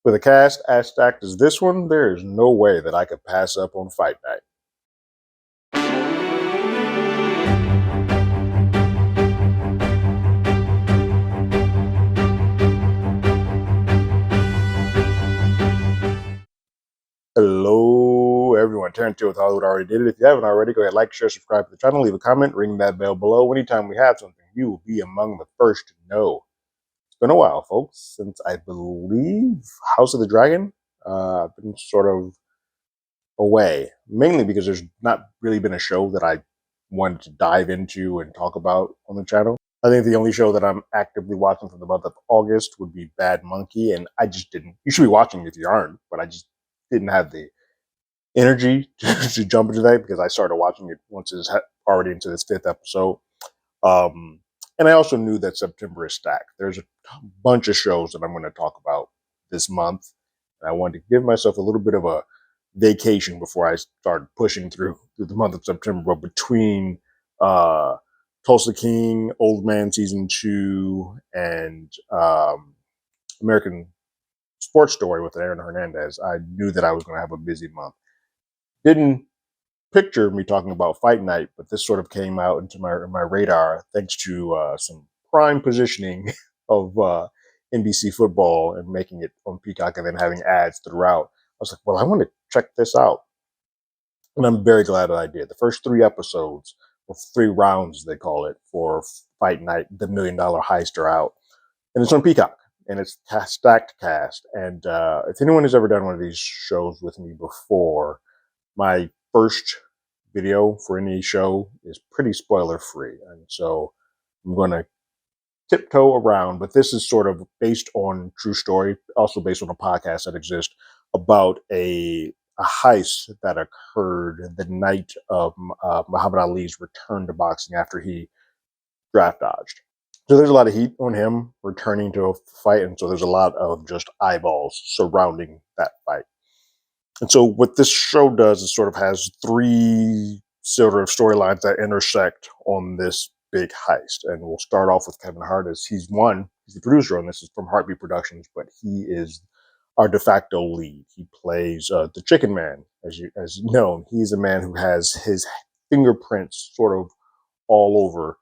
With a cast as stacked as this one, there is no way that I could pass up on Fight Night. Hello, everyone. Terrence with Hollywood already did it. If you haven't already, go ahead, like, share, subscribe to the channel, leave a comment, ring that bell below. Anytime we have something, you will be among the first to know. It's been a while, folks, since I believe House of the Dragon. I've been sort of away, mainly because there's not really been a show that I wanted to dive into and talk about on the channel. I think the only show that I'm actively watching for the month of August would be Bad Monkey, and I just didn't. You should be watching if you aren't, but I just didn't have the energy to jump into that because I started watching it once it's already into this fifth episode. Um, and I also knew that September is stacked. There's a bunch of shows that I'm going to talk about this month. And I wanted to give myself a little bit of a vacation before I started pushing through the month of September. But between Tulsa King, Old Man Season 2, and American Sports Story with Aaron Hernandez, I knew that I was going to have a busy month. Didn't picture me talking about Fight Night, but this sort of came out into my radar thanks to some prime positioning of NBC football and making it on Peacock and then having ads throughout. I was like, well, I want to check this out. And I'm very glad that I did. The first 3 episodes, or 3 rounds, they call it, for Fight Night, the Million Dollar Heist are out. And it's on Peacock. And it's stacked cast. And if anyone has ever done one of these shows with me before, my first video for any show is pretty spoiler free. And so I'm going to tiptoe around, but this is sort of based on true story, also based on a podcast that exists about a heist that occurred the night of Muhammad Ali's return to boxing after he draft dodged. So there's a lot of heat on him returning to a fight, and so there's a lot of just eyeballs surrounding that fight. And so what this show does is sort of has 3 sort of storylines that intersect on this big heist. And we'll start off with Kevin Hart as he's the producer on this. Is from Heartbeat Productions, but he is our de facto lead. He plays the Chicken Man, as you know. He's a man who has his fingerprints sort of all over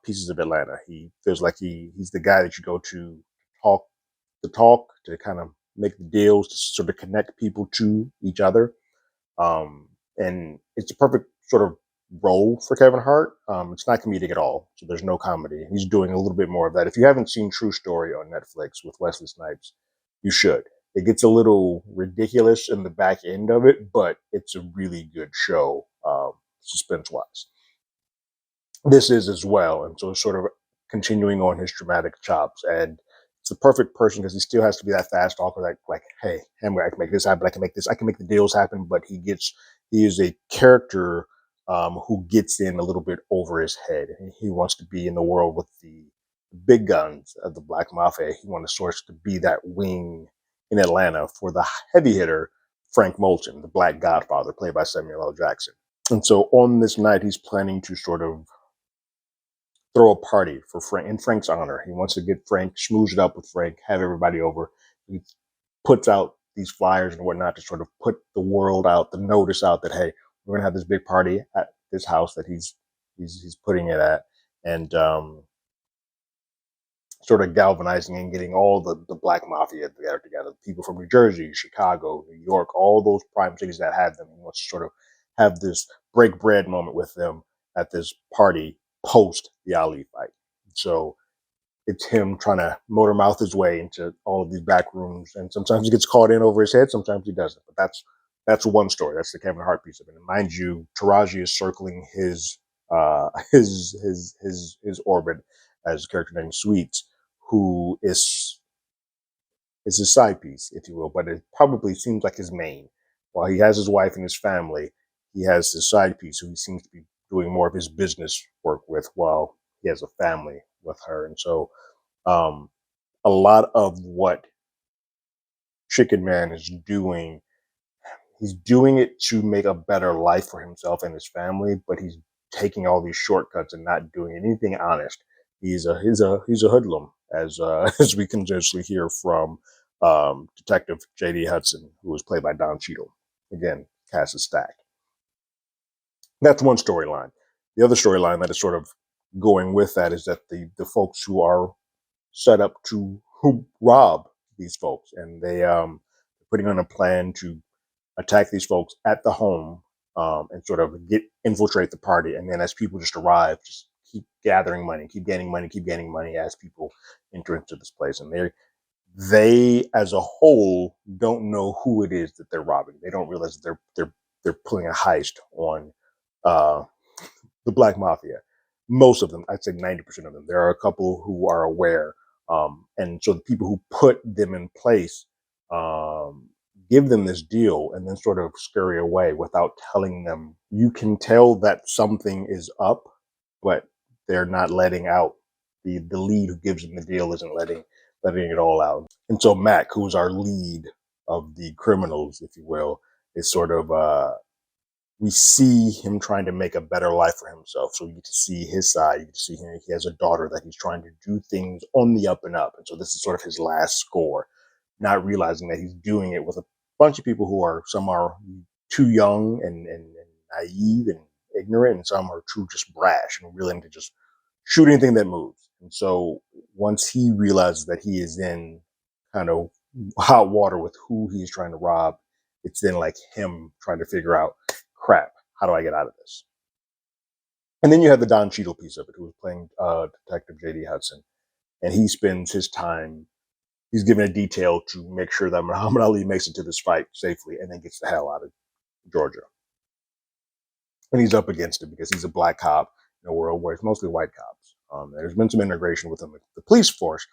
pieces of Atlanta. He feels like he's the guy that you go to talk to kind of make the deals to sort of connect people to each other. And it's a perfect sort of role for Kevin Hart. It's not comedic at all, so there's no comedy. He's doing a little bit more of that. If you haven't seen True Story on Netflix with Wesley Snipes, you should. It gets a little ridiculous in the back end of it, but it's a really good show, suspense-wise. This is as well, and so sort of continuing on his dramatic chops. And it's the perfect person because he still has to be that fast talker, like, hey, I can make this happen, I can make the deals happen. But he is a character who gets in a little bit over his head. And he wants to be in the world with the big guns of the Black Mafia. He wants to be that wing in Atlanta for the heavy hitter Frank Moulton, the Black Godfather, played by Samuel L. Jackson. And so on this night, he's planning to sort of throw a party for Frank in Frank's honor. He wants to get Frank, schmooze it up with Frank, have everybody over. He puts out these flyers and whatnot to sort of put the world out, the notice out that, hey, we're gonna have this big party at this house that he's putting it at, and sort of galvanizing and getting all the Black Mafia together, people from New Jersey, Chicago, New York, all those prime cities that had them. He wants to sort of have this break bread moment with them at this party post the Ali fight. So it's him trying to motor mouth his way into all of these back rooms, and sometimes he gets caught in over his head, sometimes he doesn't. But that's one story. That's the Kevin Hart piece of it. And mind you, Taraji is circling his orbit as a character named Sweets, who is his side piece, if you will, but it probably seems like his main. While he has his wife and his family, he has his side piece who he seems to be doing more of his business work with, while he has a family with her. And so a lot of what Chicken Man is doing, he's doing it to make a better life for himself and his family, but he's taking all these shortcuts and not doing anything honest. He's a hoodlum, as as we can justly hear from Detective J.D. Hudson, who was played by Don Cheadle. Again, cast is stacked. That's one storyline. The other storyline that is sort of going with that is that the folks who are set up to rob these folks, and they putting on a plan to attack these folks at the home, and sort of infiltrate the party. And then as people just arrive, just keep gathering money, keep gaining money, keep gaining money as people enter into this place. And they as a whole don't know who it is that they're robbing. They don't realize that they're pulling a heist on uh, the black mafia. Most of them, I'd say 90% of them. There are a couple who are aware, and so the people who put them in place give them this deal and then sort of scurry away without telling them. You can tell that something is up, but they're not letting out. The lead who gives them the deal isn't letting it all out. And so Mac, who's our lead of the criminals, if you will, is sort of we see him trying to make a better life for himself. So you get to see his side. You get to see him. He has a daughter that he's trying to do things on the up and up. And so this is sort of his last score, not realizing that he's doing it with a bunch of people who are, some are too young and naive and ignorant, and some are too just brash and willing to just shoot anything that moves. And so once he realizes that he is in kind of hot water with who he's trying to rob, it's then like him trying to figure out, crap, how do I get out of this? And then you have the Don Cheadle piece of it, who was playing Detective J.D. Hudson. And he spends his time, he's given a detail to make sure that Muhammad Ali makes it to this fight safely and then gets the hell out of Georgia. And he's up against it because he's a black cop in a world where it's mostly white cops. There's been some integration with him with the police force,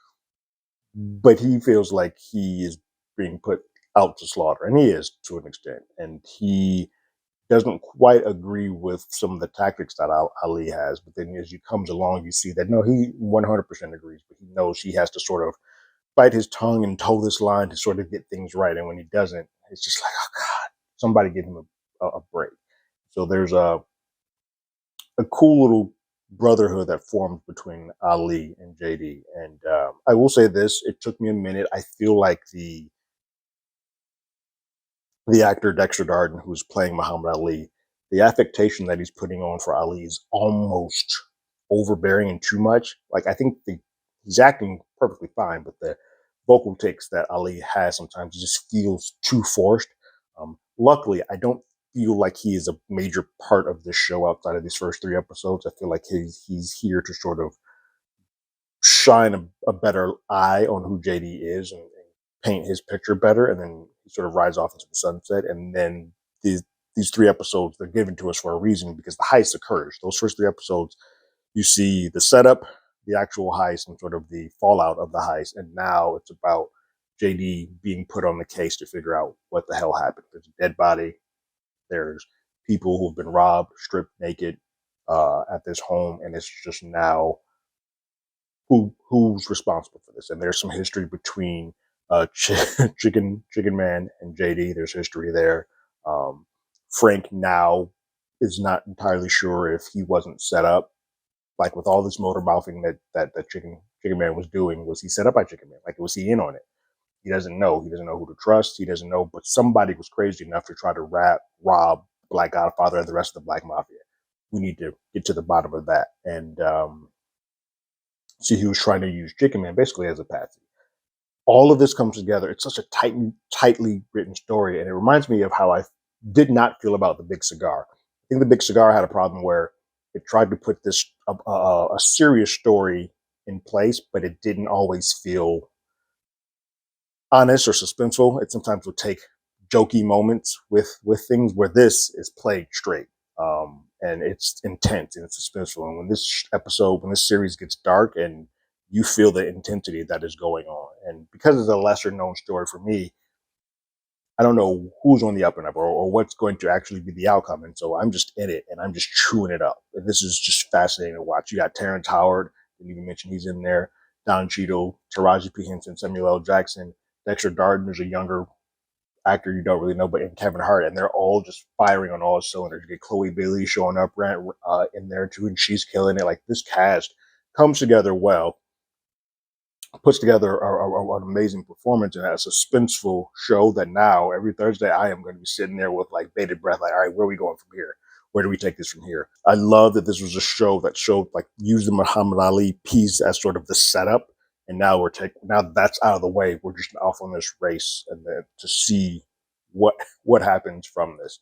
but he feels like he is being put out to slaughter, and he is to an extent. And he doesn't quite agree with some of the tactics that Ali has, but then as he comes along, you see that no, he 100% agrees, but he knows he has to sort of bite his tongue and toe this line to sort of get things right. And when he doesn't, it's just like, oh God, somebody give him a break. So there's a cool little brotherhood that forms between Ali and JD. And I will say this: it took me a minute. I feel like the actor Dexter Darden, who's playing Muhammad Ali, the affectation that he's putting on for Ali is almost overbearing and too much. Like I think he's acting perfectly fine, but the vocal tics that Ali has sometimes just feels too forced. Luckily, I don't feel like he is a major part of this show outside of these first 3 episodes. I feel like he's here to sort of shine a better eye on who JD is and paint his picture better, and then he sort of rides off into the sunset. And then these 3 episodes, they're given to us for a reason because the heist occurs. Those first 3 episodes, you see the setup, the actual heist, and sort of the fallout of the heist. And now it's about JD being put on the case to figure out what the hell happened. There's a dead body. There's people who've been robbed, stripped naked at this home, and it's just now who's responsible for this. And there's some history between Chicken Man and JD. There's history there. Frank now is not entirely sure if he wasn't set up, like with all this motor mouthing that Chicken Man was doing. Was he set up by Chicken Man? Like, was he in on it? He doesn't know. He doesn't know who to trust. He doesn't know. But somebody was crazy enough to try to rob Black Godfather and the rest of the Black Mafia. We need to get to the bottom of that. And see, he was trying to use Chicken Man basically as a patsy. All of this comes together. It's such a tightly written story, and it reminds me of how I did not feel about The Big Cigar. I think The Big Cigar had a problem where it tried to put this a serious story in place, but it didn't always feel honest or suspenseful. It sometimes would take jokey moments with things, where this is played straight. And it's intense and it's suspenseful. And when this series gets dark, and you feel the intensity that is going on. And because it's a lesser known story for me, I don't know who's on the up and up, or what's going to actually be the outcome. And so I'm just in it and I'm just chewing it up. And this is just fascinating to watch. You got Terrence Howard, didn't even mention he's in there, Don Cheadle, Taraji P Henson, Samuel L. Jackson, Dexter Darden is a younger actor you don't really know, but in Kevin Hart, and they're all just firing on all cylinders. You get Chloe Bailey showing up in there too, and she's killing it. Like, this cast comes together well. puts together an amazing performance and a suspenseful show that now every Thursday I am going to be sitting there with like bated breath, like, all right, where are we going from here? Where do we take this from here? I love that this was a show that showed like used the Muhammad Ali piece as sort of the setup, and now now that's out of the way. We're just off on this race and then to see what happens from this.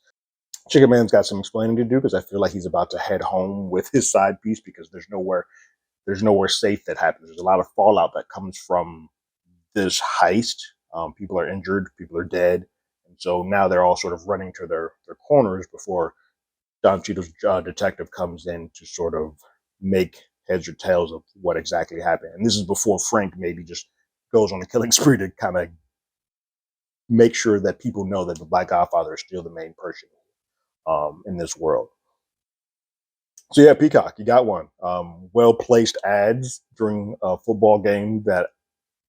Chicken Man's got some explaining to do because I feel like he's about to head home with his side piece because there's nowhere safe that happens. There's a lot of fallout that comes from this heist. People are injured, people are dead, and so now they're all sort of running to their corners before Don Cheadle's detective comes in to sort of make heads or tails of what exactly happened. And this is before Frank maybe just goes on a killing spree to kind of make sure that people know that the Black Godfather is still the main person in this world. So yeah, Peacock, you got one. Well placed ads during a football game that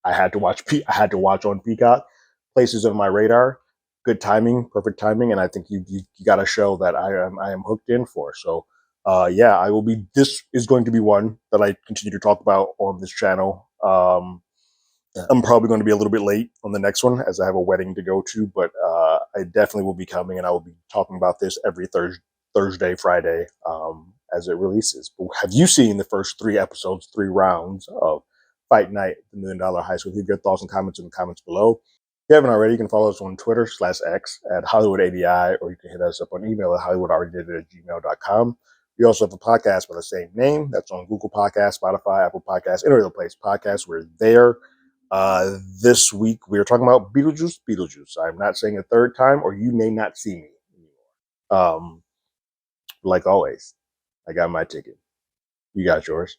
I had to watch. I had to watch on Peacock. Places on my radar. Good timing, perfect timing, and I think you got a show that I am hooked in for. So yeah, I will be. This is going to be one that I continue to talk about on this channel. I'm probably going to be a little bit late on the next one as I have a wedding to go to, but I definitely will be coming, and I will be talking about this every Thursday, Friday as it releases. But have you seen the first 3 episodes, 3 rounds of Fight Night, the $1 Million Heist? Leave your thoughts and comments in the comments below. If you haven't already, you can follow us on Twitter/X at HollywoodADI, or you can hit us up on email at HollywoodAlreadyDid@gmail.com. We also have a podcast by the same name that's on Google Podcasts, Spotify, Apple Podcasts, any other place podcasts. We're there. This week we are talking about Beetlejuice. I'm not saying a third time, or you may not see me anymore. Like always, I got my ticket. You got yours.